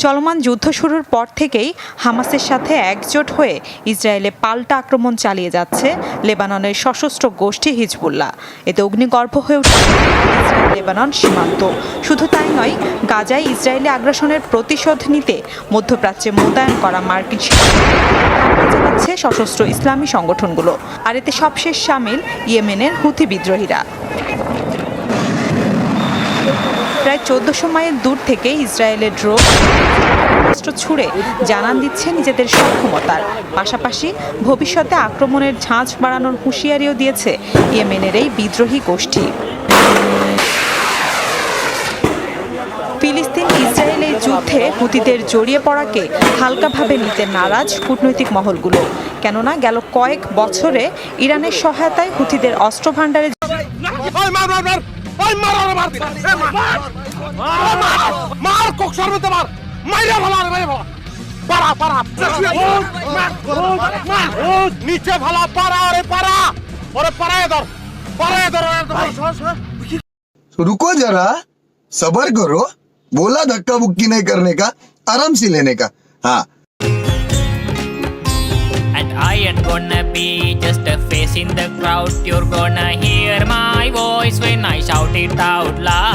চলমান যুদ্ধ শুরুর পর থেকেই হামাসের সাথে একজোট হয়ে ইসরায়েলে পাল্টা আক্রমণ চালিয়ে যাচ্ছে লেবাননের সশস্ত্র গোষ্ঠী হিজবুল্লাহ। এতে অগ্নিগর্ভ হয়ে উঠেছে ইসরায়েল লেবানন সীমান্ত। শুধু তাই নয়, গাজায় ইসরায়েলি আগ্রাসনের প্রতিশোধ নিতে মধ্যপ্রাচ্যে মোতায়েন করা মার্কিন হামলা চালাচ্ছে সশস্ত্র ইসলামী সংগঠনগুলো। আর এতে সবশেষ শামিল ইয়েমেনের হুথি বিদ্রোহীরা। প্রায় 1400 মাইল দূর থেকে ইসরায়েলের ড্রোন অস্ত্র ছুড়ে জানান দিচ্ছে নিজেদের সক্ষমতার পাশাপাশি ভবিষ্যতে আক্রমণের ঝাঁজ বাড়ানোর হুঁশিয়ারিও দিয়েছে ইয়েমেনের এই বিদ্রোহী গোষ্ঠী। ফিলিস্তিন ইসরায়েলের যুদ্ধে হুতিদের জড়িয়ে পড়াকে হালকাভাবে নিতে নারাজ কূটনৈতিক মহলগুলো। কেননা গেল কয়েক বছরে ইরানের সহায়তায় হুতিদের অস্ত্র ভাণ্ডারে रुको जरा, सबर करो। बोला धक्का बुक्की नहीं करने का, आराम से लेने का। हाँ, And I ain't gonna be just a face in the crowd. You're gonna hear my voice when I shout it out loud.